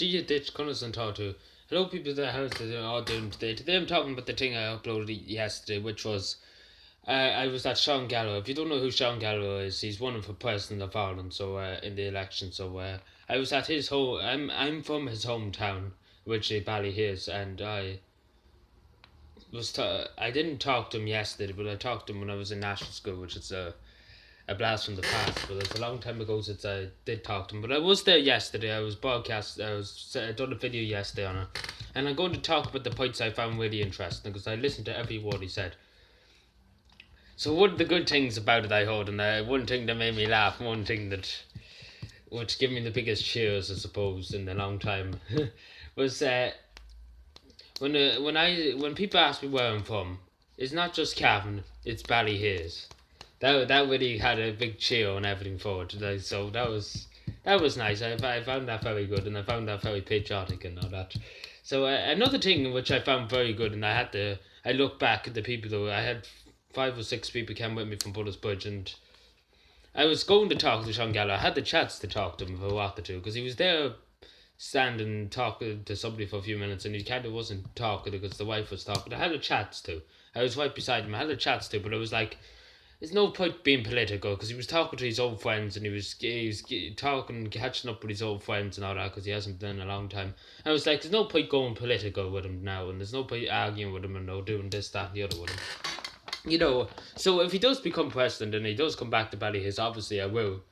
Gia Ditch Connison talk to. Hello, people at the house that are all doing today. Today I'm talking about the thing I uploaded yesterday, which was I was at Sean Gallagher. If you don't know who Sean Gallagher is, he's running for president of Ireland. So in the election, I was at his home. I'm from his hometown, which is Ballyhis, and I didn't talk to him yesterday, but I talked to him when I was in national school, which is a blast from the past, but it's a long time ago since I did talk to him. But I was there yesterday. I done a video yesterday on it, and I'm going to talk about the points I found really interesting because I listened to every word he said. So one of the good things about it I heard, and one thing that made me laugh, one thing that which gave me the biggest cheers, I suppose, in a long time, was when people ask me where I'm from, it's not just Cavan, it's Ballyhis. That really had a big cheer and everything for it. So that was nice. I found that very good, and I found that very patriotic and all that. So another thing which I found very good, and I look back at the people though. I had 5 or 6 people came with me from Buttersbridge, and I was going to talk to Sean Gallagher. I had the chance to talk to him for a while or two because he was there standing talking to somebody for a few minutes, and he kind of wasn't talking because the wife was talking. I had a chat to. I was right beside him. I had a chat to, but I was like, there's no point being political because he was talking to his old friends and he was talking, catching up with his old friends and all that because he hasn't done in a long time. I was like, there's no point going political with him now, and there's no point arguing with him and doing this, that, and the other with him. So if he does become president and he does come back to Ballyhis, obviously I will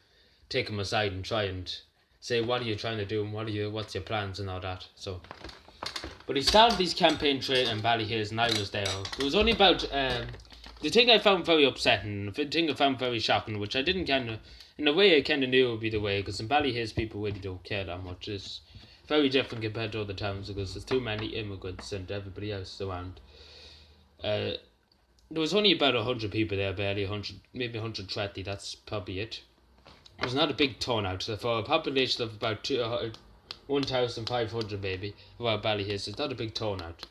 take him aside and try and say, what are you trying to do and what's your plans and all that. So, but he started his campaign trail in Ballyhis and I was there. It was only about the thing I found very upsetting, the thing I found very shocking, which I didn't in a way I kind of knew it would be the way, because in Ballyhis people really don't care that much. It's very different compared to other towns because there's too many immigrants and everybody else around. There was only about 100 people there, barely 100, maybe 120, that's probably it. It was not a big turnout, for a population of about 1,500 maybe, about Ballyhis, it's not a big turnout.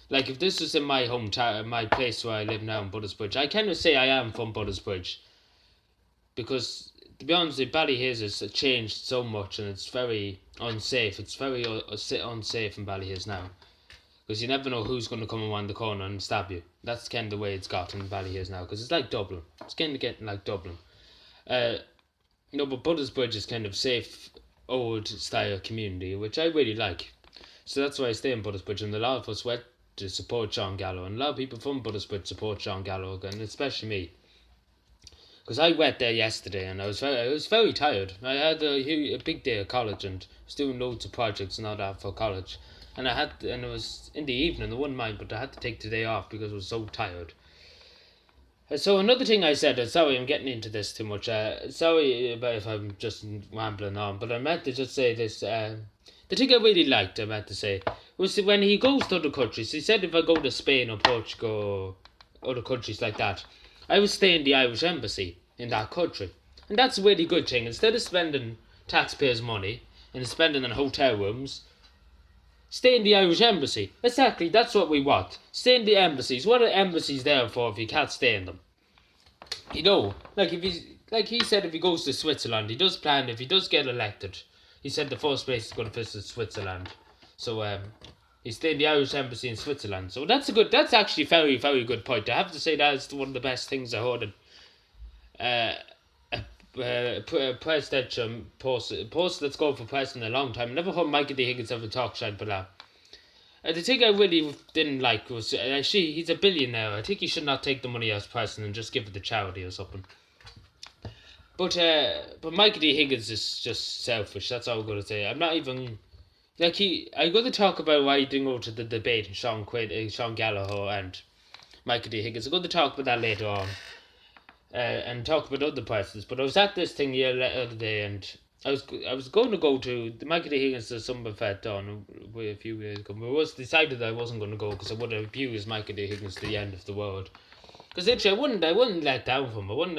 Like, if this was in my hometown, my place where I live now in Buttersbridge, I kind of say I am from Buttersbridge. Because, to be honest, Ballyhis has changed so much and it's very unsafe. It's very unsafe in Ballyhis now. Because you never know who's going to come around the corner and stab you. That's kind of the way it's got in Ballyhis now. Because it's like Dublin. It's kind of getting like Dublin. But Buttersbridge is kind of safe, old style community, which I really like. So that's why I stay in Buttersbridge, and a lot of us went to support Sean Gallagher, and a lot of people from Buttersbridge support Sean Gallagher, and especially me, because I went there yesterday and I was very tired. I had a big day at college and was doing loads of projects and all that for college, and it was in the evening. I wouldn't mind, but I had to take the day off because I was so tired. So another thing I said, sorry I'm getting into this too much, sorry about if I'm just rambling on, but I meant to just say this, the thing I really liked, I meant to say, was when he goes to other countries. He said if I go to Spain or Portugal or other countries like that, I would stay in the Irish embassy in that country. And that's a really good thing. Instead of spending taxpayers' money and spending on hotel rooms, stay in the Irish embassy. Exactly, that's what we want. Stay in the embassies. What are embassies there for if you can't stay in them? Like he said, if he goes to Switzerland, he does plan, if he does get elected, he said the first place he's going to visit Switzerland. So he stayed in the Irish embassy in Switzerland. So that's actually a very, very good point. I have to say that is one of the best things I heard in presidential post that's going for president in a long time. I never heard Michael D. Higgins ever talk shit about that. The thing I really didn't like was he's a billionaire. I think he should not take the money as president and just give it to charity or something. But Michael D. Higgins is just selfish. That's all I'm gonna say. I'm not even I'm going to talk about why he didn't go to the debate in Sean Gallagher and Michael D. Higgins. I'm going to talk about that later on. And talk about other persons. But I was at this thing the other day, and I was going to go to the Michael D. Higgins to Summerfest on a few years ago. But it was decided that I wasn't going to go because I would have abused Michael D. Higgins to the end of the world. Because literally, I wouldn't let down from him.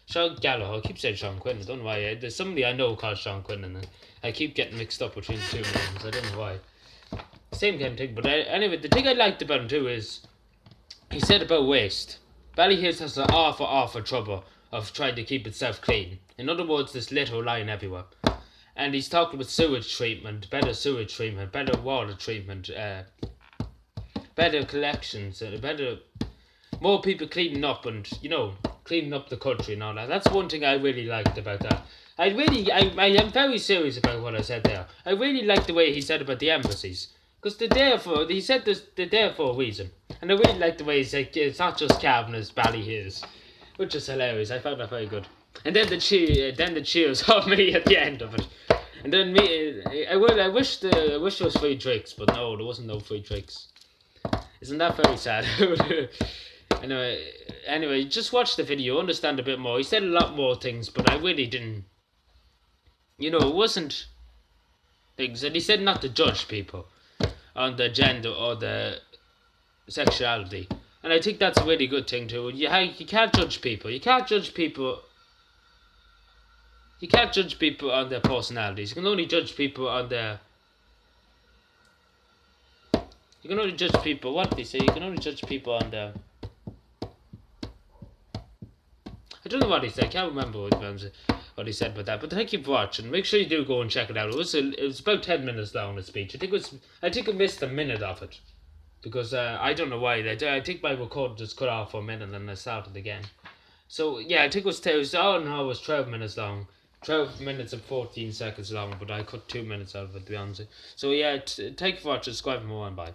Sean Gallagher. I keep saying Sean Quinn. I don't know why. There's somebody I know called Sean Quinn, and I keep getting mixed up between the two names. I don't know why. Same kind of thing. But anyway, the thing I liked about him too is he said about waste. Ballyhis has an awful trouble of trying to keep itself clean. In other words, there's litter lying everywhere. and he's talking about sewage treatment, better water treatment, better collections, better more people cleaning up and cleaning up the country and all that. That's one thing I really liked about that. I am very serious about what I said there. I really like the way he said about the embassies. Because he said they're there for a reason. And I really like the way he said it's not just Cavan, it's Ballyhis. Which is hilarious. I found that very good. And then the cheers on me at the end of it. And then I wish there was free drinks, but no, there wasn't no free drinks. Isn't that very sad? Anyway, just watch the video, understand a bit more. He said a lot more things, but I really didn't. It wasn't things. And he said not to judge people on the gender or the sexuality. And I think that's a really good thing too. You can't judge people. You can't judge people on their personalities. You can only judge people on their... You can only judge people... What did he say? You can only judge people on their... I don't know what he said. I can't remember what he said about that. But thank you for watching. Make sure you do go and check it out. It was about 10 minutes long, the speech. I think I missed a minute of it. Because I don't know why. I think my record just cut off for a minute and then I started again. So yeah, I think it was 12 minutes long. 12 minutes and 14 seconds long, but I cut 2 minutes out of it, to be honest. So yeah, thank you for watching, subscribe for more, and bye.